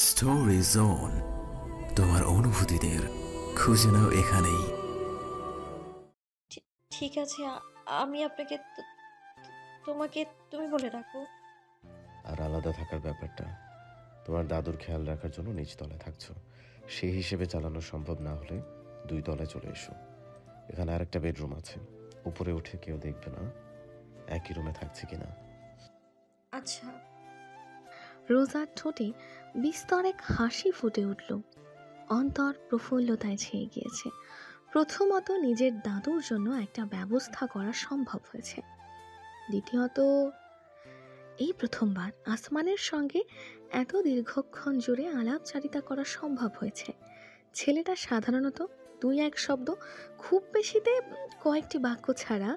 Story zone, তোমার অনুভূতিদের খুঁজে নাও এখানেই। ঠিক আছে, আমি আপনাকে তোমাকে তুমি বলে রাখো। আর আলাদা থাকার ব্যাপারটা, তোমার দাদুর খেয়াল রাখার জন্য নিচতলায় থাকছো, সেই হিসেবে চালানো সম্ভব না হলে 2 তলায় চলে এসো। এখানে আরেকটা বেডরুম আছে, উপরে উঠে কেউ দেখবে না একই রুমে থাকছে কিনা। আচ্ছা। রোজার ঠোঁটে বিস্তর এক হাসি ফুটে উঠল। অন্তর প্রফুল্লতায় ছেয়ে গিয়েছে। প্রথমত নিজের দাদুর জন্য একটা ব্যবস্থা করা সম্ভব হয়েছে, দ্বিতীয়ত এই প্রথমবার আসমানের সঙ্গে এত দীর্ঘক্ষণ জুড়ে আলাপচারিতা করা সম্ভব হয়েছে। ছেলেটা সাধারণত 2-1 শব্দ, খুব বেশিতে কয়েকটি বাক্য ছাড়া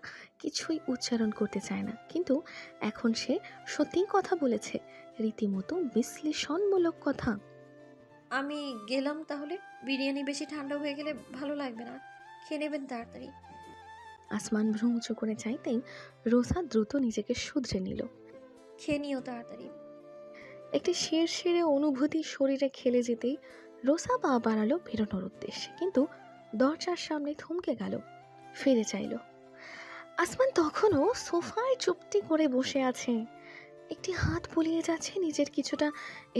কিছুই উচ্চারণ করতে চায় না, কিন্তু এখন সে সত্যিই কথা বলেছে, রীতিমতো বিশ্লেষণমূলক কথা। আমি গেলাম তাহলে। বিরিয়ানি বেশি ঠান্ডা হয়ে গেলে ভালো লাগবে না, খেয়ে নেবেন তাড়াতাড়ি। আসমান ভ্রু উঁচু করে চাইতেই রোসা দ্রুত নিজেকে শুধরে নিল। খেয়ে নিও তাড়াতাড়ি। একটি শিরশিরে অনুভূতি শরীরে খেলে যেতেই রোসা পা বাড়ালো বেরোনোর উদ্দেশ্যে, কিন্তু দরজার সামনে থমকে গেল, ফিরে চাইল। আসমান তখনও সোফায় চুপটি করে বসে আছে, একটি হাত বুলিয়ে যাচ্ছে নিজের কিছুটা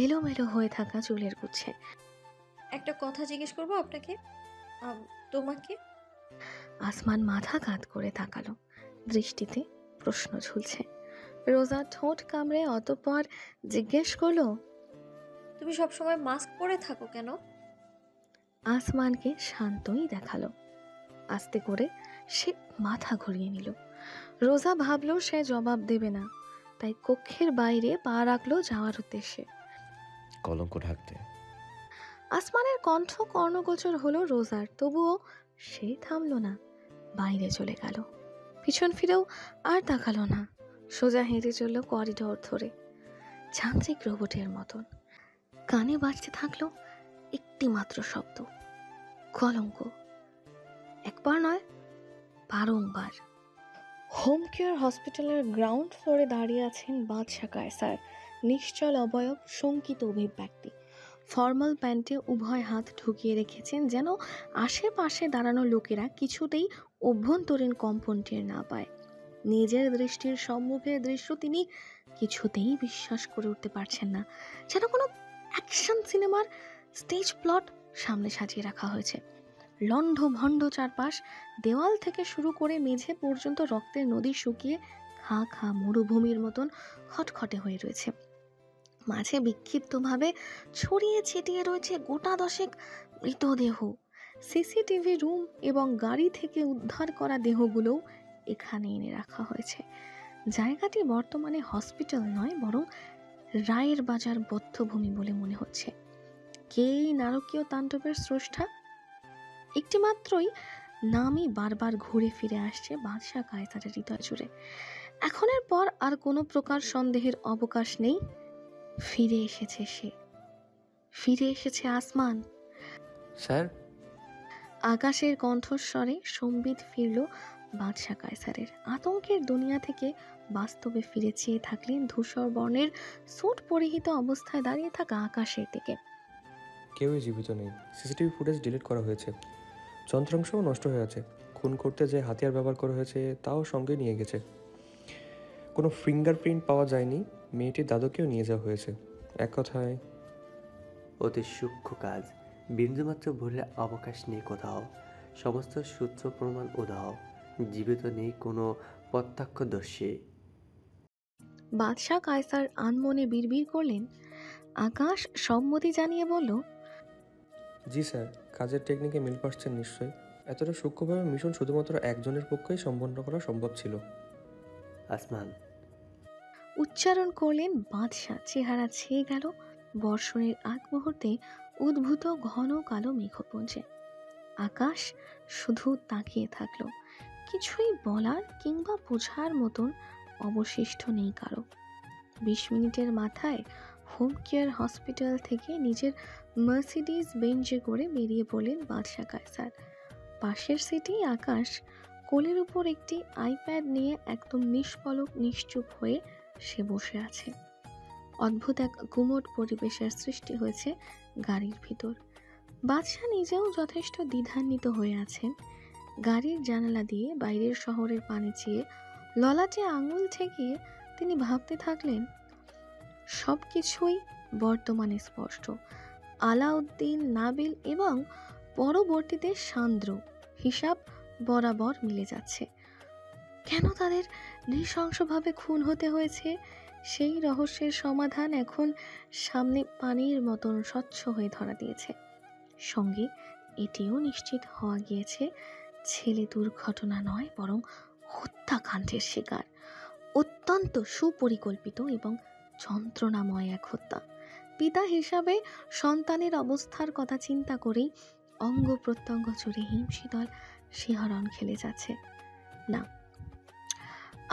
এলোমেলো হয়ে থাকা চুলের গুচ্ছে। একটা কথা জিজ্ঞেস করবো আপনাকে, তোমাকে। আসমান মাথা কাত করে তাকালো, দৃষ্টিতে প্রশ্ন ঝুলছে। রোজা ঠোঁট কামড়ে অতঃপর জিজ্ঞেস করলো, তুমি সবসময় মাস্ক পরে থাকো কেন? আসমানকে শান্তই দেখালো। আস্তে করে সে মাথা ঘুরিয়ে নিল। রোজা ভাবলো সে জবাব দেবে না, তাই কক্ষের বাইরে পা রাখলো যাওয়ার উদ্দেশ্যে। কলঙ্ক ঢাকতে। আসমানের কণ্ঠ কর্ণগোচর হলো রোজার, তবুও সে থামলো না, বাইরে চলে গেল। পিছন ফিরেও আর তাকালো না, সোজা হেঁটে চলল করিডোর ধরে, যান্ত্রিক রোবটের মতন। কানে বাজতে থাকলো একটি মাত্র শব্দ, কলঙ্ক। একবার নয়, বারংবার। হোম কেয়ার হসপিটালের গ্রাউন্ড ফ্লোরে দাঁড়িয়ে আছেন বাদশা কায়সার, নিশ্চল অবয়ব, শঙ্কিত অভিব্যক্তি। ফর্মাল প্যান্টে উভয় হাত ঢুকিয়ে রেখেছেন, যেন আশেপাশে দাঁড়ানো লোকেরা কিছুতেই অভ্যন্তরীণ কম্পন টের না পায়। নিজের দৃষ্টির সম্মুখের দৃশ্য তিনি কিছুতেই বিশ্বাস করে উঠতে পারছেন না, যেন কোনো অ্যাকশন সিনেমার স্টেজ প্লট সামনে সাজিয়ে রাখা হয়েছে। লণ্ড ভণ্ড চারপাশ, দেওয়াল থেকে শুরু করে মেঝে পর্যন্ত রক্তের নদী শুকিয়ে খা খা মরুভূমির মতন খটখটে হয়ে রয়েছে। মাঝে বিক্ষিপ্তভাবে ছড়িয়ে ছিটিয়ে রয়েছে গোটা 10 মৃতদেহ। সিসিটিভি রুম এবং গাড়ি থেকে উদ্ধার করা দেহগুলোও এখানে এনে রাখা হয়েছে। জায়গাটি বর্তমানে হসপিটাল নয়, বরং রায়ের বাজার বধ্যভূমি বলে মনে হচ্ছে। কে এই নারকীয় তাণ্ডবের স্রষ্টা? একটি মাত্রই নামই বারবার ঘুরে ফিরে আসছে বাদশা কায়সারের হৃদয় জুড়ে। এখনের পর আর কোনো প্রকার সন্দেহের অবকাশ নেই। ফিরে এসেছে সে, ফিরে এসেছে আসমান। স্যার, আকাশের কণ্ঠস্বরে সম্বিত ফিরল বাদশা কায়সারের। আতঙ্কের দুনিয়া থেকে বাস্তবে ফিরে চেয়ে থাকলেন ধূসর বর্ণের স্যুট পরিহিত অবস্থায় দাঁড়িয়ে থাকা আকাশের দিকে। কেউই জীবিত নেই। সিসিটিভি ফুটেজ ডিলিট করা হয়েছে, যন্ত্রাংশও নষ্ট হয়ে আছে। খুন করতে যে হাতিয়ার ব্যবহার করা হয়েছে তাও সঙ্গে নিয়ে গেছে। কোনো ফিঙ্গারপ্রিন্ট পাওয়া যায়নি। মেয়েটির দাদুকেও নিয়ে যাওয়া হয়েছে। এক কথায় অতি সূক্ষ্ম কাজ, বিন্দুমাত্র ভুলের অবকাশ নেই কোথাও। সমস্ত সূত্র প্রমাণ উদাহ, জীবিত নেই কোনো প্রত্যক্ষদর্শী। বাদশা কায়সার আনমনে বিড়বিড় করলেন। আকাশ সম্মতি জানিয়ে বলল, জি স্যার, কাজের টেকনিকে মিল পাচ্ছেন নিশ্চয়ই। এতটা সূক্ষ্মভাবে মিশন শুধুমাত্র একজনের পক্ষেই সম্পন্ন করা সম্ভব ছিল। আসমান, উচ্চারণ করলেন বাদশা। চেহারা ছেয়ে গেল বর্ষণের আগ মুহূর্তে উদ্ভূত ঘন কালো মেঘপুঞ্জে। আকাশ শুধু তাকিয়ে থাকলো, কিছুই বলার কিংবা বোঝার মতন অবশিষ্ট নেই কারো। 20 মিনিটের মাথায় হোম কেয়ার হসপিটাল থেকে নিজের মার্সিডিজ বেঞ্জে করে বেরিয়ে পড়লেন বাদশা কায়সার। পাশের সিটেই আকাশ, কোলের উপর একটি আইপ্যাড নিয়ে একদম নিষ্পলক নিশ্চুপ হয়ে সে বসে আছে। অদ্ভুত এক গুমোট পরিবেশের সৃষ্টি হয়েছে গাড়ির ভিতর। বাদশাহ নিজেও যথেষ্ট দ্বিধান্বিত হয়ে আছেন। গাড়ির জানালা দিয়ে বাইরের শহরের পানি চেয়ে ললাটে আঙুল ঠেকিয়ে তিনি ভাবতে থাকলেন, সব কিছুই বর্তমানে স্পষ্ট। আলাউদ্দিন, নাবিল এবং পরবর্তীতে সান্দ্র হিসাব বরাবর মিলে যাচ্ছে। কেন তাদের নৃশংসভাবে খুন হতে হয়েছে সেই রহস্যের সমাধান এখন সামনে পানির মতন স্বচ্ছ হয়ে ধরা দিয়েছে। সঙ্গে এটিও নিশ্চিত হওয়া গিয়েছে ছেলে দুর্ঘটনা নয়, বরং হত্যাকাণ্ডের শিকার। অত্যন্ত সুপরিকল্পিত এবং যন্ত্রণাময় এক হত্যা। পিতা হিসাবে সন্তানের অবস্থার কথা চিন্তা করেই অঙ্গ প্রত্যঙ্গ জুড়ে হিমশীতল শিহরণ খেলে যাচ্ছে। না,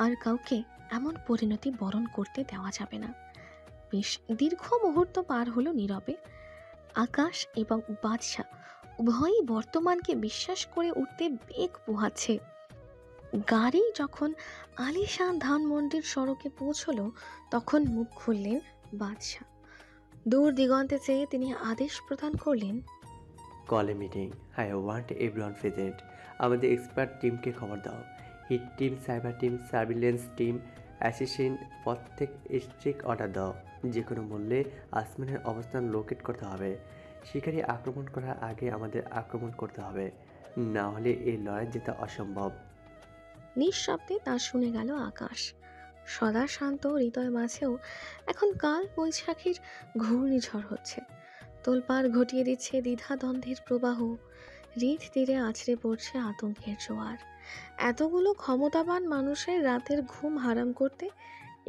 আর কাউকে এমন পরিণতি বরণ করতে দেওয়া যাবে না। বেশ দীর্ঘ মুহূর্ত পার হলো নীরবে। আকাশ এবং বাদশাহ উভয়ই বর্তমানকে বিশ্বাস করে উঠতে বেগ পোহাচ্ছে। গাড়ি যখন আলিশান ধানমন্ডির সড়কে পৌঁছলো, তখন মুখ খুললেন বাদশাহ। দূর দিগন্তে চেয়ে তিনি আদেশ প্রদান করলেন, call a meeting. I want everyone present. আমাদের এক্সপার্ট টিমকে খবর দাও। Hit team, cyber team, surveillance team, assistant, প্রত্যেক স্ট্রিক্ট অর্ডার দাও। যে কোনো মূল্যে আসমানের অবস্থান লোকেট করতে হবে। শিকারী আক্রমণ করার আগে আমাদের আক্রমণ করতে হবে, না হলে এই লড়াই জেতা অসম্ভব। নিঃশব্দে তা শুনে গেল আকাশ। সদা শান্ত হৃদয় মাঝেও এখন কাল বৈশাখীর ঘূর্ণিঝড় হচ্ছে। তোলপাড় ঘটিয়ে দিচ্ছে দ্বিধাদ্বন্দ্বের প্রবাহ। হৃদ তীরে আছড়ে পড়ছে আতঙ্কের জোয়ার। এতগুলো ক্ষমতাবান মানুষের রাতের ঘুম হারাম করতে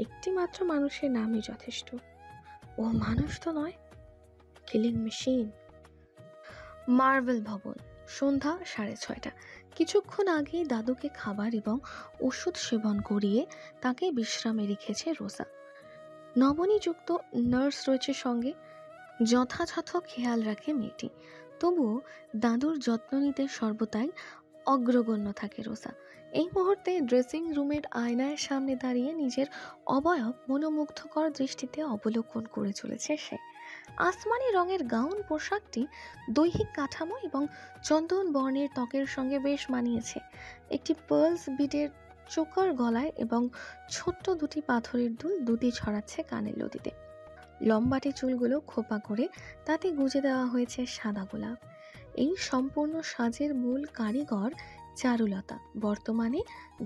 একটি মাত্র মানুষের নামই যথেষ্ট। ও মানুষ তো নয়, কিলিং মেশিন। মার্বেল ভবন, সন্ধ্যা 6:30। কিছুক্ষণ আগেই দাদুকে খাবার এবং ওষুধ সেবন করিয়ে তাকে বিশ্রামে রেখেছে রোজা। নবনিযুক্ত নার্স রয়েছে সঙ্গে। যথাযথ খেয়াল রাখে মেয়েটি। তবুও দাদুর যত্ন নিতে সর্বদাই অগ্রগণ্য থাকে রোজা। এই মুহূর্তে ড্রেসিং রুমের আয়নার সামনে দাঁড়িয়ে নিজের অবয়ব মনোমুগ্ধকর দৃষ্টিতে অবলোকন করে চলেছে সে। আসমানি রঙের গাউন পোশাকটি দৈহিক কাঠামো এবং চন্দন বর্ণের ত্বকের সঙ্গে বেশ মানিয়েছে। একটি পার্লস বিডের চোকার গলায় এবং ছোট্ট দুটি পাথরের দুল দুটি ছড়াচ্ছে কানের লতিতে। লম্বাটে চুলগুলো খোপা করে তাতে গুজে দেওয়া হয়েছে সাদা গোলাপ। এই সম্পূর্ণ সাজের মূল কারিগর চারুলতা বর্তমানে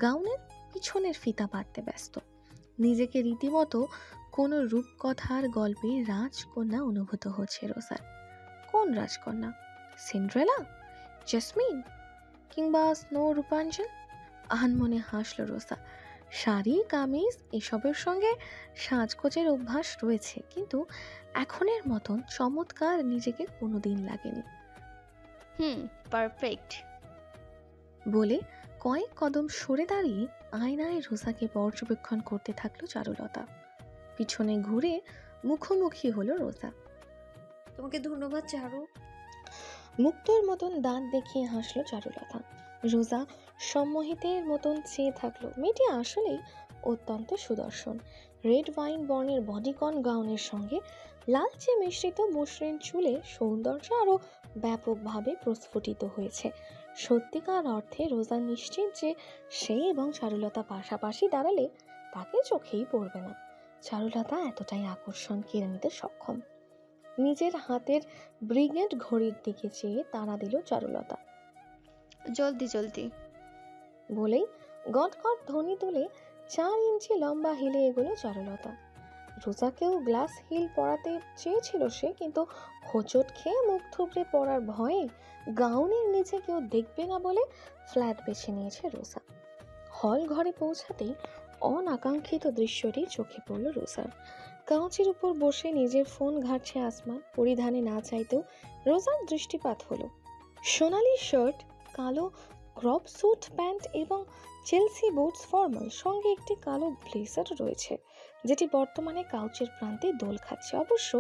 গাউনের পিছনের ফিতা বাঁধতে ব্যস্ত। নিজেকে রীতিমতো কোনো রূপকথার গল্পে রাজকন্যা অনুভূত হচ্ছে রোজার। কোন রাজকন্যা? সিন্ড্রেলা, জেসমিন কিংবা স্নো রূপাঞ্জল? আনমনে হাসল রোজা। শাড়ি, কামিজ এসবের সঙ্গে সাজগোজের অভ্যাস রয়েছে, কিন্তু এখনের মতন চমৎকার নিজেকে কোনোদিন লাগেনি। পারফেক্ট বলে কয়েক কদম সরে দাঁড়িয়ে আয়নায় রোজাকে পর্যবেক্ষণ করতে থাকলো চারুলতা। পিছনে ঘুরে মুখোমুখি হলো রোজা। তোমাকে ধন্যবাদ চারু। মুক্তোর মতন দাঁত দেখিয়ে হাসলো চারুলতা। রোজা সম্মোহিতের মতন চেয়ে থাকলো। মেয়েটি আসলেই অত্যন্ত সুদর্শন। রেড ওয়াইন বর্ণের বডিকন গাউনের সঙ্গে লালচে মিশ্রিত মসৃণ চুলে সৌন্দর্য আরও ব্যাপকভাবে প্রস্ফুটিত হয়েছে। সত্যিকার অর্থে রোজা নিশ্চিত যে সে এবং চারুলতা পাশাপাশি দাঁড়ালে তাকে চোখেই পড়বে না। চারুলতা এতটাই আকর্ষণ কেড়ে নিতে সক্ষম। নিজের হাতের ব্রিগেড ঘড়ির দিকে চেয়ে তাড়া দিল চারুলতা। জলদি জলদি বলেই গটগট ধ্বনি তুলে 4 ইঞ্চি লম্বা হিলে এগোলো চারুলতা। রোজাকেও গ্লাস হিল পরাতে চেয়েছিল সে, কিন্তু হোঁচট খেয়ে মুখ থুবড়ে পড়ার ভয়ে গাউনের নিচে কেউ দেখবে না বলে ফ্ল্যাট বেছে নিয়েছে রোজা। হল ঘরে পৌঁছাতেই অনাকাঙ্ক্ষিত দৃশ্যটি চোখে পড়ল রোজার। কাউচের উপর বসে নিজের ফোন ঘাটছে আসমান। পরিধানে না চাইতেও রোজার দৃষ্টিপাত হলো। সোনালি শার্ট, কালো ক্রপ স্যুট প্যান্ট এবং চেলসি বুটস ফর্মাল, সঙ্গে একটি কালো ব্লেজার রয়েছে, যেটি বর্তমানে কাউচের প্রান্তে দোল খাচ্ছে। অবশ্য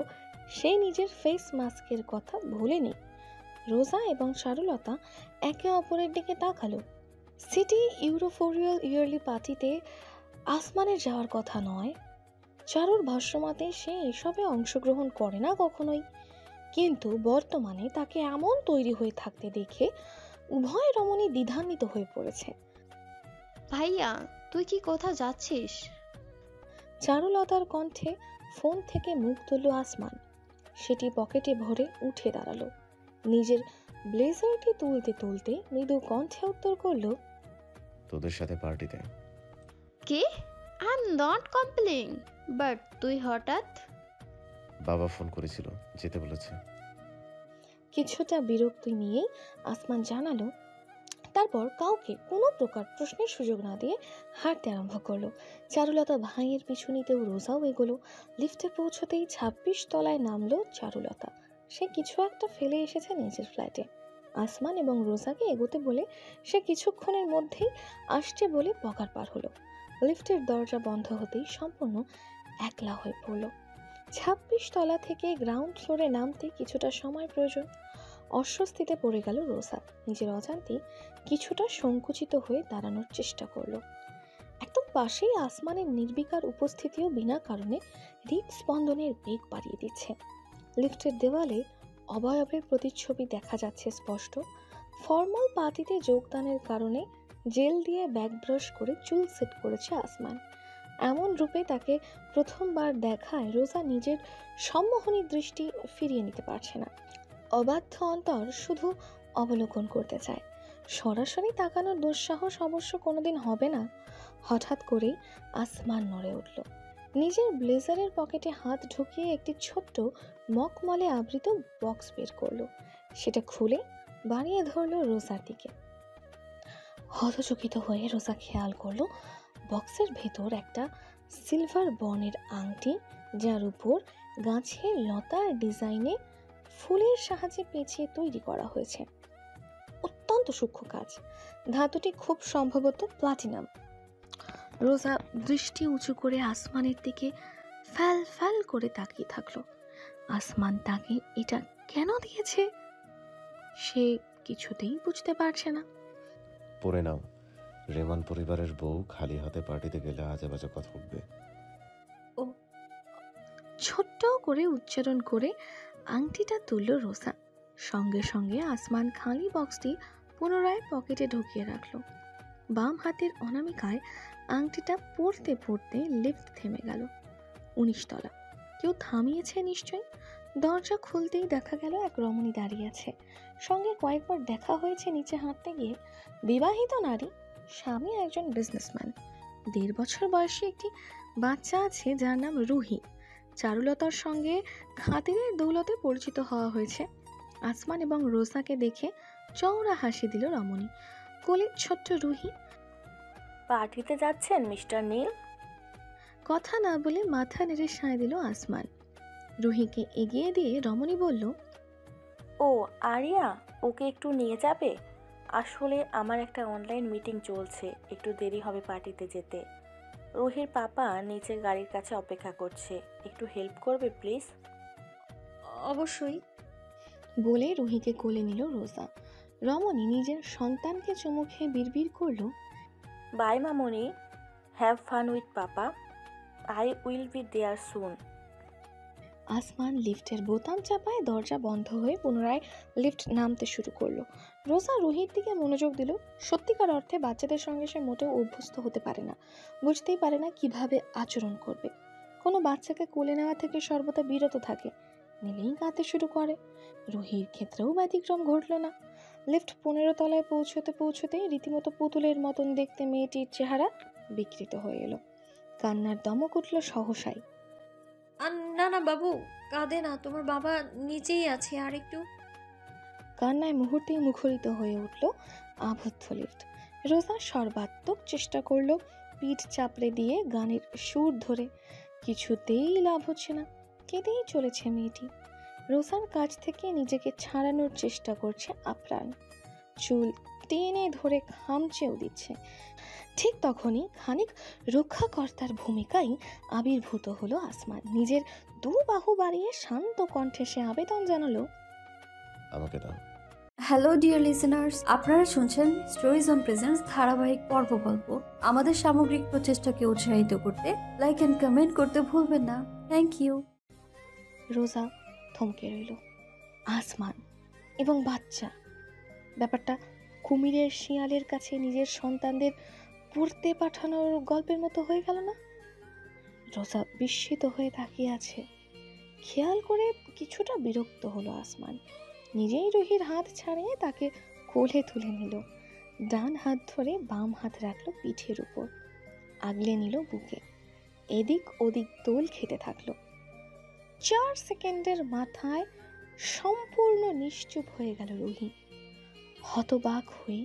সে নিজের ফেস মাস্কের কথা ভুলেনি। রোজা এবং চারুলতা একে অপরের দিকে তাকালো। সিটি ইউরোফোরিয়াল ইয়ারলি পার্টিতে আসমানের যাওয়ার কথা নয়, চারুর ভাষ্যমতে সে এসবে অংশগ্রহণ করে না কখনোই, কিন্তু বর্তমানে তাকে এমন তৈরি হয়ে থাকতে দেখে উভয় রমণী দ্বিধান্বিত হয়ে পড়েছে। ভাইয়া তুই কি কোথাও যাচ্ছিস? চারুলতার কণ্ঠে ফোন থেকে মুখ তুলল আসমান। সেটি পকেটে ভরে উঠে দাঁড়ালো। নিজের ব্লেজারটি তুলতে তুলতে মৃদু কণ্ঠে উত্তর করল, তোদের সাথে পার্টিতে। কে? আই এম নট কমপ্লেইং, বাট তুই হঠাৎ? বাবা ফোন করেছিল, যেতে বলেছে। কিছুটা বিরক্তি নিয়েই আসমান জানালো, তারপর কাউকে কোনো প্রকার প্রশ্নের সুযোগ না দিয়ে হাঁটতে আরম্ভ করলো। চারুলতা ভাইয়ের পিছু নিতেও রোজাও এগোলো। লিফটে পৌঁছতেই 26 তলায় নামলো চারুলতা। সে কিছু একটা ফেলে এসেছে নিজের ফ্ল্যাটে। আসমান এবং রোজাকে এগোতে বলে সে কিছুক্ষণের মধ্যেই আসছে বলে পকার পার হলো। লিফটের দরজা বন্ধ হতেই সম্পূর্ণ একলা হয়ে পড়ল। 26 তলা থেকে গ্রাউন্ড ফ্লোরে নামতে কিছুটা সময় প্রয়োজন। অস্বস্তিতে পড়ে গেল রোজা। নিজের অজান্তেই কিছুটা সংকুচিত হয়ে দাঁড়ানোর চেষ্টা করলো। একদম পাশেই আসমানের নির্বিকার উপস্থিতিও বিনা কারণে হৃদস্পন্দনের বেগ বাড়িয়ে দিচ্ছে। লিফটের দেওয়ালে অবয়বের প্রতিচ্ছবি দেখা যাচ্ছে স্পষ্ট। ফর্মাল পার্টিতে যোগদানের কারণে জেল দিয়ে ব্যাক ব্রাশ করে চুল সেট করেছে আসমান। এমন রূপে তাকে প্রথমবার দেখায় রোজা নিজের সম্মোহনী দৃষ্টি ফিরিয়ে নিতে পারছে না। অবাধ্য অন্তর শুধু অবলোকন করতে চায়। সরাসরি তাকানোর দুঃসাহস অবশ্য কোনোদিন হবে না। হঠাৎ করেই আসমান নড়ে উঠল। নিজের ব্লেজারের পকেটে হাত ঢুকিয়ে একটি ছোট্ট মকমলে আবৃত বক্স বের করলো। সেটা খুলে বানিয়ে ধরলো রোজার দিকে। হতচকিত হয়ে রোজা খেয়াল করলো বক্সের ভেতর একটা সিলভার বনের আংটি, যার উপর গাছের লতার ডিজাইনে ফুলের সাহায্যে পেঁচিয়ে তৈরি করা হয়েছে। অত্যন্ত সূক্ষ্ম কাজ। ধাতুটি খুব সম্ভবত প্লাটিনাম। রোজা দৃষ্টি উঁচু করে আসমানের দিকে ফ্যাল ফ্যাল করে তাকিয়ে থাকলো। আসমান তাকে এটা কেন দিয়েছে সে কিছুতেই বুঝতে পারছে না। পরে নাও, রেমান পরিবারের বউ খালি হাতে পার্টিতে গেলে আজে বাজে কথা উঠবে। ছোট্ট করে উচ্চারণ করে আংটিটা তুলল রোজা। সঙ্গে সঙ্গে আসমান খালি বক্সটি পুনরায় পকেটে ঢুকিয়ে রাখলো। বাম হাতের অনামিকায় আংটিটা পরতে পরতে লিফট থেমে গেল। 19 তলা। কেউ থামিয়েছে নিশ্চয়ই। দরজা খুলতেই দেখা গেল এক রমণী দাঁড়িয়ে আছে। সঙ্গে কয়েকবার দেখা হয়েছে নিচে হাঁটতে গিয়ে। বিবাহিত নারী, স্বামী একজন বিজনেসম্যান। 1.5 বছর বয়সী একটি বাচ্চা আছে যার নাম রুহি। চারুলতার সঙ্গে খাতিরের দৌলতে পরিচিত হওয়া হয়েছে। আসমান এবং রোজাকে দেখে চওড়া হাসি দিল রমণী। কোলে ছোট্ট রুহি। পার্টিতে যাচ্ছেন মিস্টার নীল? কথা না বলে মাথা নেড়ে সায় দিল আসমান। রুহিকে এগিয়ে দিয়ে রমণী বলল, ও আরিয়া, ওকে একটু নিয়ে যাবে? আসলে আমার একটা অনলাইন মিটিং চলছে, একটু দেরি হবে পার্টিতে যেতে। রুহির পাপা নিচের গাড়ির কাছে অপেক্ষা করছে, একটু হেল্প করবে প্লিজ? অবশ্যই। বলে রুহিকে কোলে নিল রোজা। রমণী নিজের সন্তানকে চুমু খেয়ে বিড়বিড় করল, বাই মামনি, have fun with papa, I will be there soon. আসমান লিফটের বোতাম চাপায় দরজা বন্ধ হয়ে পুনরায় লিফট নামতে শুরু করলো। রোজা রুহির দিকে মনোযোগ দিল। সত্যিকার অর্থে বাচ্চাদের সঙ্গে সে মোটেও অভ্যস্ত হতে পারে না, বুঝতেই পারে না কিভাবে আচরণ করবে। কোনো বাচ্চাকে কোলে নেওয়া থেকে সর্বদা বিরত থাকে, নিলেই কাঁদতে শুরু করে। রুহির ক্ষেত্রেও ব্যতিক্রম ঘটল না। লিফট 15 তলায় পৌঁছতেই রীতিমতো পুতুলের মতন দেখতে মেয়েটির চেহারা বিকৃত হয়ে এলো। কান্নার দমক উঠল সহসাই। না না বাবু, কাঁদে না, তোমার বাবা নিচেই আছে, আর একটু। কান্নায় মুহূর্তেই মুখরিত হয়ে উঠল আবদ্ধ লিফট। রোজা সর্বাত্মক চেষ্টা করলো পিঠ চাপড়ে দিয়ে গানের সুর ধরে, কিছুতেই লাভ হচ্ছে না। কেঁদেই চলেছে মেয়েটি। রোজার কাছ থেকে নিজেকে ছাড়ানোর চেষ্টা করছে আপ্রাণ। চুল টেনে ধরে খামচেও দিচ্ছে। ঠিক তখনই খানিক রক্ষাকর্তার ভূমিকায় আবির্ভূত হলো আসমান। নিজের 2 বাহু বাড়িয়ে শান্ত কণ্ঠে সে আবেদন জানালো, আমাকে দাও। হ্যালো ডিয়ার লিসেনার্স, আপনারা শুনছেন স্টোরিজ অন প্রেজেন্স ধারাবাহিক পর্ব গল্প। আমাদের সামগ্রিক প্রচেষ্টাকে উৎসাহিত করতে লাইক এন্ড কমেন্ট করতে ভুলবেন না। Thank you. রোজা থমকে রইল। আসমান এবং বাচ্চা, ব্যাপারটা কুমিরের শিয়ালের কাছে নিজের সন্তানদের পড়তে পাঠানোর গল্পের মতো হয়ে গেল না? রোজা বিস্মিত হয়ে তাকিয়ে আছে। খেয়াল করে কিছুটা বিরক্ত হলো আসমান। নিজেই রুহির হাত ছাড়িয়ে তাকে কোলে তুলে নিল। ডান হাত ধরে বাম হাত রাখলো পিঠের উপর, আগলে নিল বুকে। এদিক ওদিক দোল খেতে থাকলো। 4 সেকেন্ডের মাথায় সম্পূর্ণ নিশ্চুপ হয়ে গেল রুহি। হতবাক হয়ে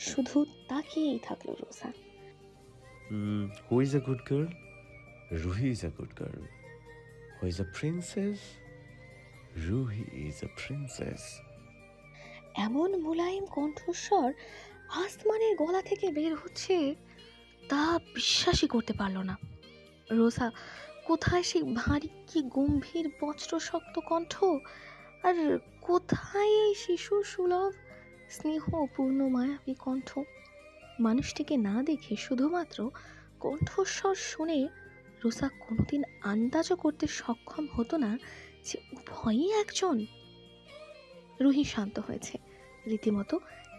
শুধু তাকিয়েই থাকলো রোজা। Who is a good girl? Ruhi is a good girl. Who is a princess? Ruhi is a princess. এমন মোলায়েম কণ্ঠস্বর আসমানের গলা থেকে বের হচ্ছে তা বিশ্বাসই করতে পারল না। রোজা কোথায় সেই ভারী কি গম্ভীর বজ্র শক্ত কণ্ঠ, আর কোথায় এই শিশু সুলভ স্নেহপূর্ণ মায়াবী কণ্ঠ? মানুষটিকে না দেখে শুধুমাত্র কণ্ঠস্বর শুনে রোজা কোনোদিন আন্দাজও করতে সক্ষম হতো না যে উভয়ই একজন। রুহি শান্ত হয়েছে, রীতিমতো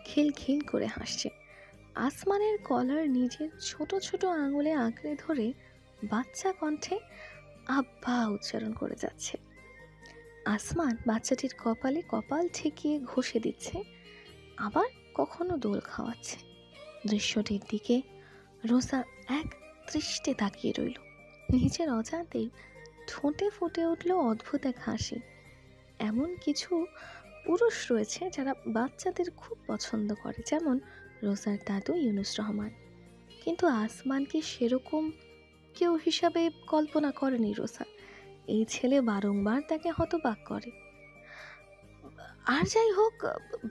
খিলখিল করে হাসছে। আসমানের কলার নিজের ছোট ছোট আঙুলে আঁকড়ে ধরে বাচ্চা কণ্ঠে আব্বা উচ্চারণ করে যাচ্ছে। আসমান বাচ্চাটির কপালে কপাল ঠেকিয়ে ঘষে দিচ্ছে, আবার কখনো দোল খাওয়াচ্ছে। দৃশ্যটির দিকে রোজা এক দৃষ্টে তাকিয়ে রইল। নিজের অজান্তেই ঠোঁটে ফুটে উঠল অদ্ভুত এক হাসি। এমন কিছু পুরুষ রয়েছে যারা বাচ্চাদের খুব পছন্দ করে, যেমন রোজার দাদু ইউনুস রহমান। কিন্তু আসমানকে সেরকম কেউ হিসাবে কল্পনা করেনি রোজা। এই ছেলে বারংবার তাকে হতবাক করে। আর যাই হোক,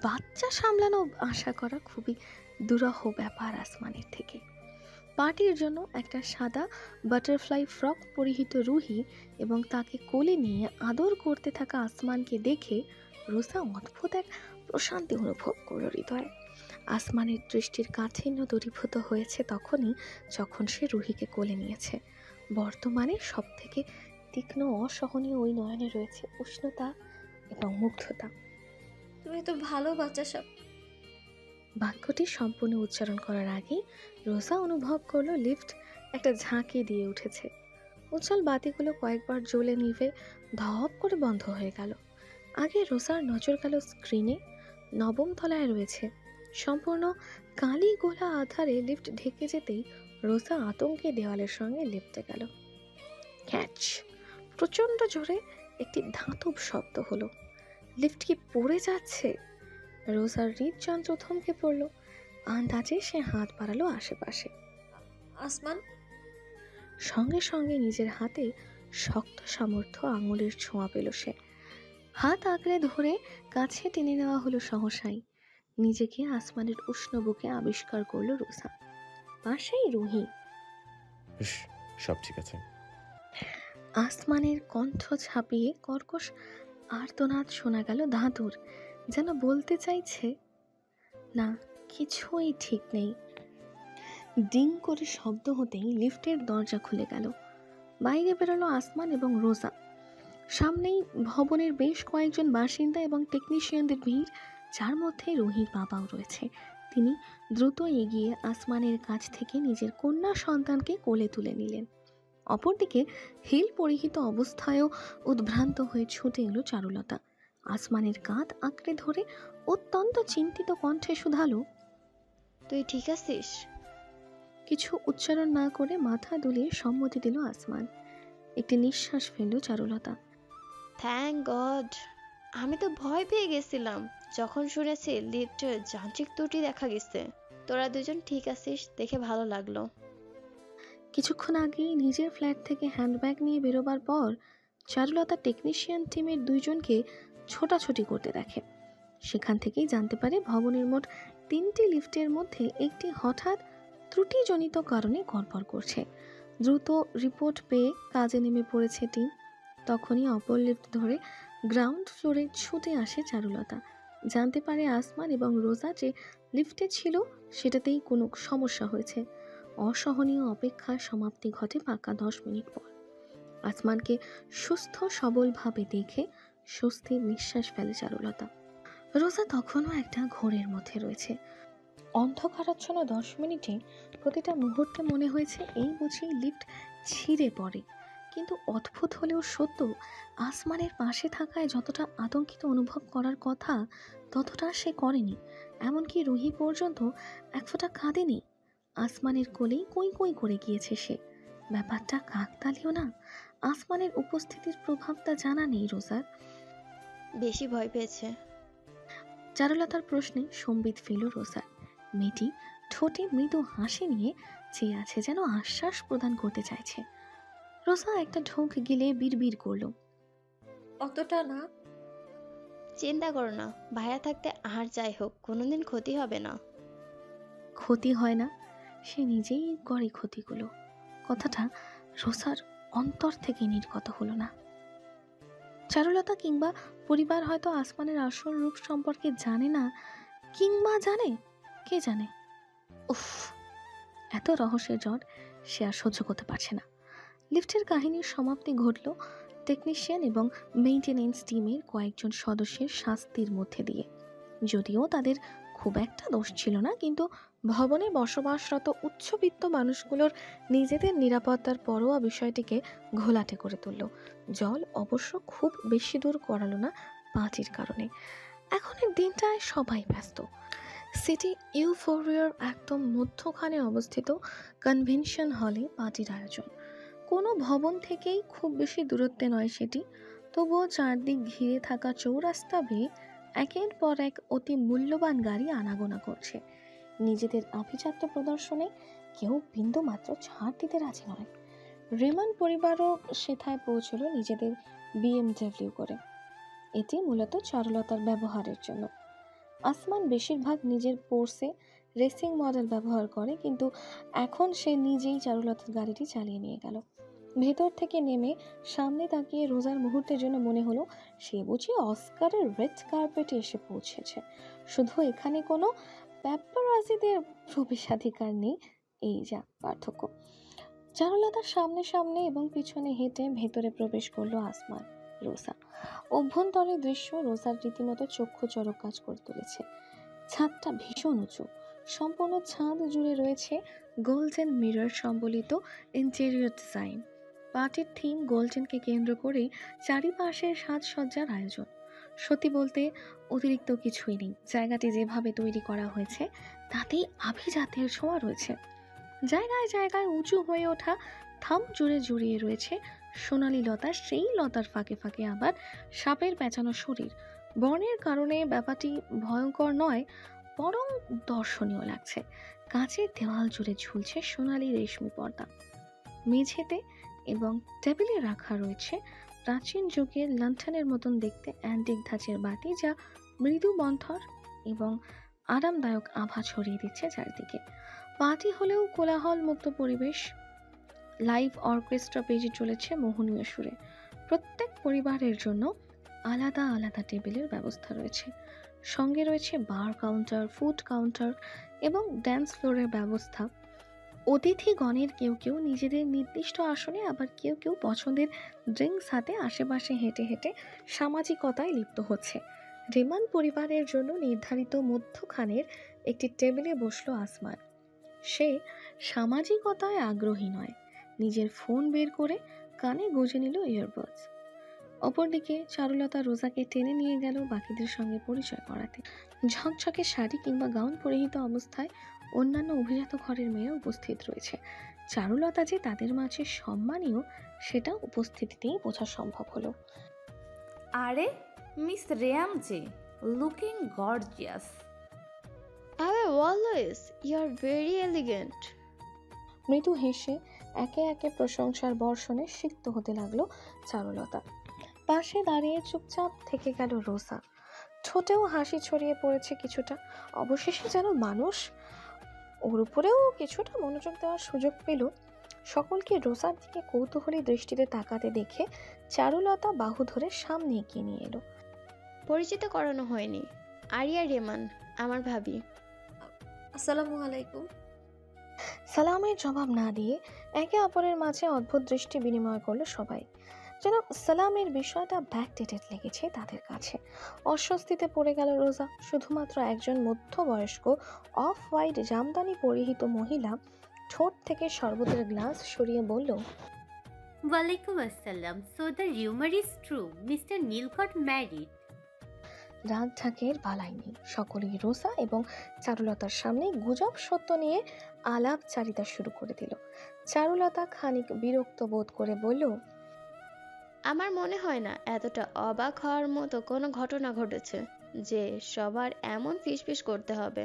বাচ্চা সামলানো আশা করা খুবই দুরূহ ব্যাপার আসমানের থেকে। পার্টির জন্য একটা সাদা বাটারফ্লাই ফ্রক পরিহিত রুহি এবং তাকে কোলে নিয়ে আদর করতে থাকা আসমানকে দেখে রোজা অদ্ভুত এক প্রশান্তি অনুভব করল হৃদয়ে। আসমানের দৃষ্টির কাঠিন্য দূরীভূত হয়েছে তখনই যখন সে রুহিকে কোলে নিয়েছে। বর্তমানে সব থেকে তীক্ষ্ণ অসহনীয় ওই নয়নে রয়েছে উষ্ণতা এবং মুগ্ধতা। তুমি তো ভালো বাচ্চা সব। বাক্যটি সম্পূর্ণ উচ্চারণ করার আগেই রোজা অনুভব করলো লিফট একটা ঝাঁকি দিয়ে উঠেছে। উজ্জ্বল বাতিগুলো কয়েকবার জ্বলে নিভে ধপ করে বন্ধ হয়ে গেল। আগে রোজার নজর গেল স্ক্রিনে। 9ম তলায় রয়েছে। সম্পূর্ণ কালি গোলা আধারে লিফট ঢেকে যেতেই রোজা আতঙ্কে দেওয়ালের সঙ্গে লেপটে গেল। ক্যাচ! প্রচণ্ড জোরে একটি ধাতব শব্দ হলো। লিফট কি পড়ে যাচ্ছে? রোজার হৃদযন্ত্র থমকে পড়ল। আন্দাজে সে হাত বাড়ালো আশেপাশে। আসমান! সঙ্গে সঙ্গে নিজের হাতে শক্ত সামর্থ্য আঙুলের ছোঁয়া পেল সে। হাত আঁকড়ে ধরে কাছে টেনে নেওয়া হলো সহসাই। নিজেকে আসমানের উষ্ণ বুকে আবিষ্কার করলো রোজা। পাশেই রুহি। সব ঠিক আছে। আসমানের কণ্ঠ ছাপিয়ে কর্কশ আর্তনাদ শোনা গেল ধাতুর, যেন বলতে চাইছে না, কিছুই ঠিক নেই। ডিং করে শব্দ হতেই লিফটের দরজা খুলে গেল। বাইরে বেরোলো আসমান এবং রোজা। সামনেই ভবনের বেশ কয়েকজন বাসিন্দা এবং টেকনিশিয়ানদের ভিড়, যার মধ্যে রুহির বাবাও রয়েছে। তিনি দ্রুত এগিয়ে আসমানের কাছ থেকে নিজের কন্যা সন্তানকে কোলে তুলে নিলেন। অপরদিকে হিল পরিহিত অবস্থায়ও উদ্ভ্রান্ত হয়ে ছুটে এলো চারুলতা। আসমানের কাঁধ আঁকড়ে ধরে অত্যন্ত চিন্তিত কণ্ঠে শুধালো, তুই ঠিক আছিস? কিছু উচ্চারণ না করে মাথা দুলিয়ে সম্মতি দিল আসমান। একটি নিঃশ্বাস ফেলল চারুলতা। Thank god. আমি তো ভয় পেয়ে গেছিলাম যখন শুনেছি লিফটের যান্ত্রিক ত্রুটি দেখা গেছে। তোরা দুজন ঠিক আছিস দেখে ভালো লাগলো। কিছুক্ষণ আগেই নিজের ফ্ল্যাট থেকে হ্যান্ডব্যাগ নিয়ে বেরোবার পর চারুলতা টেকনিশিয়ান টিমের 2 জনকে ছোটাছুটি করতে দেখে। সেখান থেকেই জানতে পারে ভবনের মোট 3টি লিফটের মধ্যে একটি হঠাৎ ত্রুটিজনিত কারণে গড়বড় করছে। দ্রুত রিপোর্ট পেয়ে কাজে নেমে পড়েছে টিম। তখনই অপর লিফট ধরে গ্রাউন্ড ফ্লোরে ছুটে আসে চারুলতা। জানতে পারে আসমান এবং রোজা যে লিফটে ছিল সেটাতেই কোনো সমস্যা হয়েছে। অসহনীয় অপেক্ষার সমাপ্তি ঘটে পাকা 10 মিনিট পর। আসমানকে সুস্থ সবলভাবে দেখে স্বস্তির নিঃশ্বাস ফেলে চারুলতা। রোজা তখনও একটা ঘোরের মধ্যে রয়েছে। অন্ধকারাচ্ছন্ন 10 মিনিটে প্রতিটা মুহূর্তে মনে হয়েছে এই বুঝি লিফট ছিঁড়ে পড়ে। কিন্তু অদ্ভুত হলেও সত্য, আসমানের পাশে থাকায় যতটা আতঙ্কিত অনুভব করার কথা ততটা সে করেনি। এমনকি রুহি পর্যন্ত এক ফোঁটা কাঁদেনি। আসমানের কোলেই কই কই করে গিয়েছে সে। ব্যাপারটা কাকতালীয় না? আসমানের উপস্থিতির প্রভাবটা জানা নেই রোজার। বেশি ভয় পেয়েছে। চারুলতার প্রশ্নে সম্বিত ফেল রোজার। মেয়েটি ঠোঁটে মৃদু হাসি নিয়ে চেয়ে আছে, যেন আশ্বাস প্রদান করতে চাইছে। রোজা একটা ঢোক গিলে বিড়বিড় করলো, অতটা না। চিন্তা করো না, ভাইয়া থাকতে আর যাই হোক কোনোদিন ক্ষতি হবে না। ক্ষতি হয় না? সে নিজেই করে ক্ষতিগুলো। কথাটা রোজার অন্তর থেকে নির্গত হলো না। চারুলতা কিংবা পরিবার হয়তো আসমানের আসল রূপ সম্পর্কে জানে না, কিংবা জানে, কে জানে। উফ, এত রহস্যের জট সে আর সহ্য করতে পারছে না। লিফটের কাহিনীর সমাপ্তি ঘটল টেকনিশিয়ান এবং মেইনটেনেন্স টিমের কয়েকজন সদস্যের শাস্তির মধ্যে দিয়ে। যদিও তাদের খুব একটা দোষ ছিল না, কিন্তু ভবনে বসবাসরত উচ্চবিত্ত মানুষগুলোর নিজেদের নিরাপত্তার পরোয়া বিষয়টিকে ঘোলাটে করে তুলল। জল অবশ্য খুব বেশি দূর করালো না পার্টির কারণে। এখনের দিনটায় সবাই ব্যস্ত। সিটি ইউফোরিয়ার একদম মধ্যখানে অবস্থিত কনভেনশন হলে পার্টির আয়োজন। কোনো ভবন থেকেই খুব বেশি দূরত্বে নয় সেটি, তবুও চারদিক ঘিরে থাকা চৌরাস্তা বেয়ে একের পর এক অতি মূল্যবান গাড়ি আনাগোনা করছে। নিজেদের আভিজাত্য প্রদর্শনে কেউ বিন্দু মাত্র ছাড় দিতে রাজি নয়। রেমান পরিবারও সেথায় পৌঁছল নিজেদের BMW করে। এটি মূলত চারুলতার ব্যবহারের জন্য। আসমান বেশিরভাগ নিজের পোর্সে রেসিং মডেল ব্যবহার করে, কিন্তু এখন সে নিজেই চারুলতার গাড়িটি চালিয়ে নিয়ে গেল। ভেতর থেকে নেমে সামনে তাকিয়ে রোজার মুহূর্তের জন্য মনে হলো সে বুঝি অস্কারের রেড কার্পেটে এসে পৌঁছেছে। শুধু এখানে কোনো প্যাপারাজিদের প্রবেশাধিকার নেই, এই যা পার্থক্য। চারুলতার সামনে সামনে এবং পিছনে হেঁটে ভেতরে প্রবেশ করলো আসমান, রোজা। অভ্যন্তরের দৃশ্য রোজার রীতিমতো চক্ষু চড়ক কাজ করে তুলেছে। ছাদটা ভীষণ উঁচু। সম্পূর্ণ ছাদ জুড়ে রয়েছে গোল্ডেন মিরর সম্বলিত ইন্টেরিয়র ডিজাইন। পার্টির থিম গোল্ডেনকে কেন্দ্র করেই চারিপাশের সাজসজ্জার আয়োজন। সত্যি বলতে অতিরিক্ত কিছুই নেই। জায়গাটি যেভাবে তৈরি করা হয়েছে তাতেই আভিজাত্যের ছোঁয়া রয়েছে। জায়গায় জায়গায় উঁচু হয়ে ওঠা থাম জুড়ে জড়িয়ে রয়েছে সোনালী লতা, সেই লতার ফাঁকে ফাঁকে আবার সাপের পেঁচানো শরীর। বর্ণের কারণে ব্যাপারটি ভয়ঙ্কর নয়, বরং দর্শনীয় লাগছে। কাঁচের দেওয়াল জুড়ে ঝুলছে সোনালী রেশমি পর্দা। মেঝেতে এবং টেবিলে রাখা রয়েছে প্রাচীন যুগের লণ্ঠনের মতন দেখতে অ্যান্টিক ধাঁচের বাতি, যা মৃদু মন্থর এবং আরামদায়ক আভা ছড়িয়ে দিচ্ছে চারদিকে। পার্টি হলেও কোলাহল মুক্ত পরিবেশ। লাইভ অর্কেস্ট্রা বেজে চলেছে মোহনীয় সুরে। প্রত্যেক পরিবারের জন্য আলাদা আলাদা টেবিলের ব্যবস্থা রয়েছে। সঙ্গে রয়েছে বার কাউন্টার, ফুড কাউন্টার এবং ড্যান্স ফ্লোরের ব্যবস্থা। অতিথিগণের কেউ কেউ নিজেদের নির্দিষ্ট আসনে, আবার কেউ কেউ পছন্দের ড্রিঙ্কস হাতে আশেপাশে হেঁটে হেঁটে সামাজিকতায় লিপ্ত হচ্ছে। রেমান পরিবারের জন্য নির্ধারিত মধ্যখানের একটি টেবিলে বসলো আসমান। সে সামাজিকতায় আগ্রহী নয়, নিজের ফোন বের করে কানে গুঁজে নিল ইয়ারবাডস। অপরদিকে চারুলতা রোজাকে টেনে নিয়ে গেল বাকিদের সঙ্গে পরিচয় করাতে। ঝকঝকে শাড়ি কিংবা গাউন পরিহিত অবস্থায় অন্যান্য অভিজাত ঘরের মেয়েরা উপস্থিত রয়েছে। চারুলতা যে তাদের মাঝে সম্মানীয় সেটা উপস্থিতিতেই বোঝা সম্ভব হলো। আরে miss Reyam ji, looking gorgeous. Always you are very elegant. মৃদু হেসে একে একে প্রশংসার বর্ষণে সিক্ত হতে লাগলো চারুলতা। পাশে দাঁড়িয়ে চুপচাপ থেকে গেল রোজা। ঠোঁটেও হাসি ছড়িয়ে পড়েছে কিছুটা। অবশেষে যেন মানুষ ওর উপরেও কিছুটা মনোযোগ দেওয়ার সুযোগ পেল। সকলকে রোজার দিকে কৌতূহলী দৃষ্টিতে তাকাতে দেখে চারুলতা বাহু ধরে সামনে এগিয়ে নিয়ে এলো। পরিচিত করানো হয়নি, আরিয়া রেমান, আমার ভাবি। আসসালামু আলাইকুম। সালামের জবাব না দিয়ে একে অপরের মাঝে অদ্ভুত দৃষ্টি বিনিময় করলো সবাই। যেন সালামের বিষয়টা ব্যাকডেটেড লেগেছে তাদের কাছে। অস্বস্তিতে পড়ে গেল রোজা। শুধুমাত্র একজন মধ্যবয়স্ক অফ হোয়াইট জামদানি পরিহিত মহিলা ঠোঁট থেকে শরবতের গ্লাস সরিয়ে বলল, ওয়ালাইকুম আসসালাম। So the rumour is true, mister নীলকট ম্যারিড। রাত ঢাকের বালাই নেই। সকলেই রোজা এবং চারুলতার সামনে গুজব সত্য নিয়ে আলাপচারিতা শুরু করে দিল। চারুলতা খানিক বিরক্ত বোধ করে বলল, আমার মনে হয় না এতটা অবাক হওয়ার মতো কোনো ঘটনা ঘটেছে যে সবার এমন ফিসফিস করতে হবে।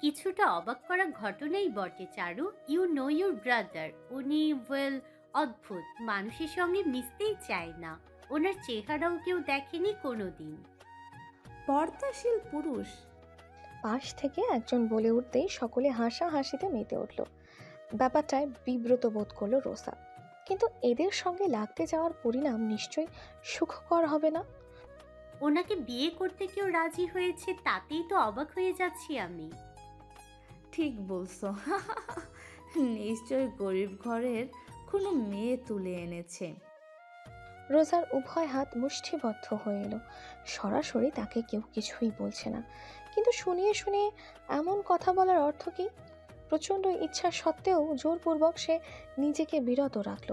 কিছুটা অবাক করা ঘটনাই বটে চারু। ইউ নো ইউর ব্রাদার, উনি ওয়েল অদ্ভুত, মানুষের সঙ্গে মিশতেই চায় না। ওনার চেহারাও কেউ দেখেনি কোনোদিন। পর্দাশীল পুরুষ। পাশ থেকে একজন বলে উঠতেই সকলে হাসাহাসিতে মেতে উঠল। ব্যাপারটায় বিব্রত বোধ করলো রোসা। কিন্তু এদের সঙ্গে লাগতে যাওয়ার পরিণাম নিশ্চয়ই সুখকর হবে না। ওনাকে বিয়ে করতে কেউ রাজি হয়েছে তাতেই তো অবাক হয়ে যাচ্ছি আমি। ঠিক বলছো। নিশ্চয় গরিব ঘরের কোনো মেয়ে তুলে এনেছে। রোজার উভয় হাত মুষ্টিবদ্ধ হয়ে এলো। সরাসরি তাকে কেউ কিছুই বলছে না, কিন্তু শুনিয়ে শুনিয়ে এমন কথা বলার অর্থ কি? প্রচণ্ড ইচ্ছা সত্ত্বেও জোরপূর্বক সে নিজেকে বিরত রাখল।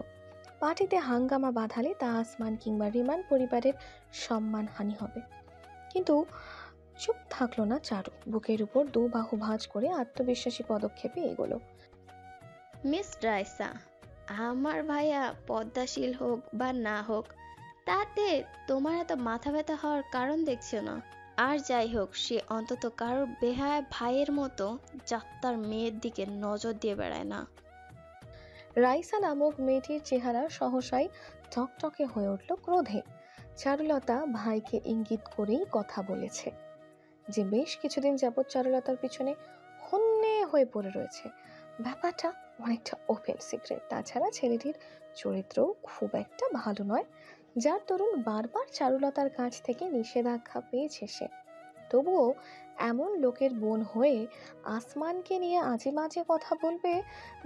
পার্টিতে হাঙ্গামা বাঁধালে তা আসমান কিংবা রিমান পরিবারের সম্মানহানি হবে। কিন্তু চুপ থাকলো না চারু। বুকের উপর দু বাহু ভাঁজ করে আত্মবিশ্বাসী পদক্ষেপে এগোলো। মিস রাইসা, আমার ভাইয়া পদ্মাশীল হোক বা না হোক, তাতে তোমার এত মাথা ব্যথা হওয়ার কারণ দেখছো না। আর যাই হোক, সে অন্তত কারোর বেহায়া ভাইয়ের মতো যাত্রার মেয়ের দিকে নজর দিয়ে বেড়ায় না। রাইসা নামক মেয়েটির চেহারা সহসাই টকটকে হয়ে উঠল ক্রোধে। চারুলতা ভাইকে ইঙ্গিত করেই কথা বলেছে যে বেশ কিছুদিন যাবৎ চারুলতার পিছনে হন্যে হয়ে পড়ে রয়েছে। ব্যাপারটা অনেকটা ওপেন সিক্রেট। তাছাড়া ছেলেটির চরিত্রও খুব একটা ভালো নয়, যার দরুন বারবার চারুলতার কাছ থেকে নিষেধাজ্ঞা পেয়েছে সে। তবুও এমন লোকের বোন হয়ে আসমানকে নিয়ে আজে বাজে কথা বলবে,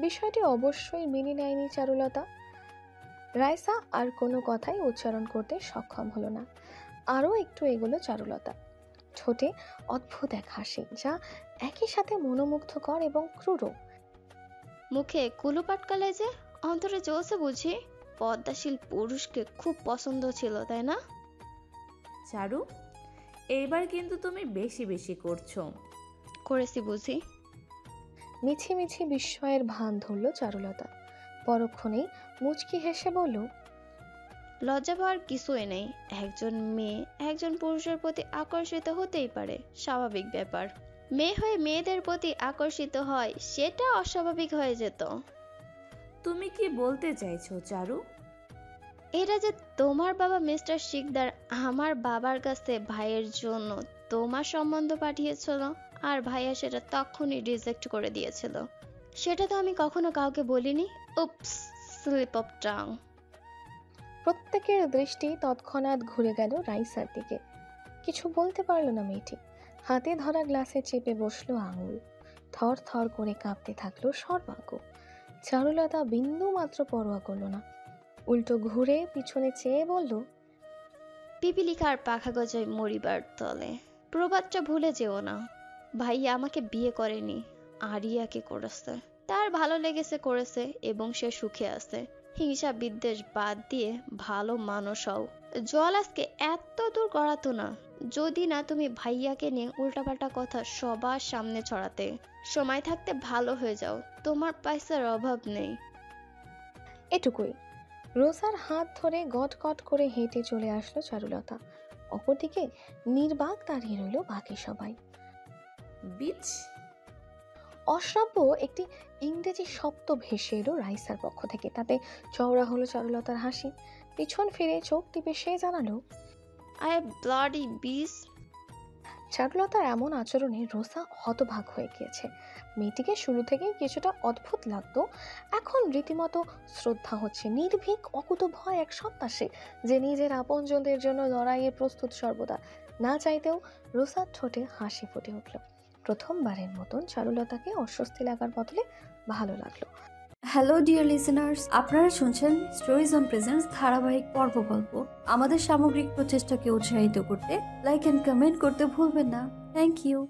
বিষয়টি অবশ্যই মেনে নেয়নি চারুলতা। রাইসা আর কোনো কথাই উচ্চারণ করতে সক্ষম হলো না। আরও একটু এগোলো চারুলতা। ঠোঁটে অদ্ভুত এক হাসি, যা একই সাথে মনোমুগ্ধকর এবং ক্রূর। মুখে কুলু পাটকালে যে, অন্তরে চলছে বুঝি? পদ্মাশীল পুরুষকে খুব পছন্দ ছিল, তাই না? চারু, এইবার কিন্তু তুমি বেশি বেশি করছো। করেছি বুঝি। মিছি মিছি বিস্ময়ের ভান ধরল চারুলতা। পরক্ষণেই মুচকি হেসে বলল, লজ্জা পাওয়ার কিছুই নেই। একজন মেয়ে একজন পুরুষের প্রতি আকর্ষিত হতেই পারে, স্বাভাবিক ব্যাপার। মেয়ে হয়ে মেয়েদের প্রতি আকর্ষিত হয়, সেটা অস্বাভাবিক হয়ে যেত। তুমি কি বলতে চাইছো চারু? এটা যে তোমার বাবা মিস্টার শিকদার আমার বাবার কাছে ভাইয়ের জন্য তোমার সম্বন্ধ পাঠিয়েছিল, আর ভাইয়া সেটা তখনই রিজেক্ট করে দিয়েছিল, সেটা তো আমি কখনো কাউকে বলিনি। উপস, স্লিপ অফ টাং। প্রত্যেকের দৃষ্টি তৎক্ষণাৎ ঘুরে গেল রাইসার দিকে। কিছু বলতে পারল না মেয়েটি। হাতে ধরা গ্লাসে চেপে বসলো আঙুল। থর থর করে কাঁপতে থাকলো সর্বাঙ্গ। চারুলতা বিন্দু মাত্র পরোয়া করল না। উল্টো ঘুরে পিছনে চেয়ে বলল, পিপিলিকার পাখা গজায় মরিবার তলে। প্রবাদটা ভুলে যেও না। ভাইয়া আমাকে বিয়ে করেনি, আরিয়াকে করেছে। তার ভালো লেগেছে করেছে, এবং সে সুখে আছে। হিংসা বিদ্বেষ বাদ দিয়ে ভালো মানুষ হও। জল আজকে এত দূর গড়াতো না যদি না তুমি ভাইয়াকে নিয়ে উল্টাপাল্টা কথা সবার সামনে ছড়াতে। সময় থাকতে ভালো হয়ে যাও, তোমার পয়সার অভাব নেই। এটুকুই। রোসার হাত ধরে গট গট করে হেঁটে চলে আসলো চারুলতা। অপরদিকে নির্বাক দাঁড়িয়ে রইল বাকি সবাই। বিচ। অশ্রাব্য একটি ইংরেজি শব্দ ভেসে এলো রাইসার পক্ষ থেকে। তাতে চওড়া হলো চারুলতার হাসি। পিছন ফিরে চোখ টিপে সে জানালো, আই ব্লাডি বিচ। চারুলতার এমন আচরণে রোসা হতভাগ হয়ে গিয়েছে। মেয়েটিকে শুরু থেকেই কিছুটা অদ্ভুত লাগতো, এখন রীতিমতো শ্রদ্ধা হচ্ছে। নির্ভীক অকুতভয় এক সত্তা সে, যে নিজের আপনজনদের জন্য লড়াইয়ে প্রস্তুত সর্বদা। না চাইতেও রোজার ঠোঁটে হাসি ফুটে উঠল। প্রথমবারের মতন চারুলতাকে অস্বস্তি লাগার বদলে ভালো লাগলো। হ্যালো ডিয়ার লিসেনার্স, আপনারা শুনছেন স্টোরিজ অন প্রেজেন্স ধারাবাহিক পর্ব গল্প। আমাদের সামগ্রিক প্রচেষ্টাকে উৎসাহিত করতে লাইক অ্যান্ড কমেন্ট করতে ভুলবেন না। Thank you.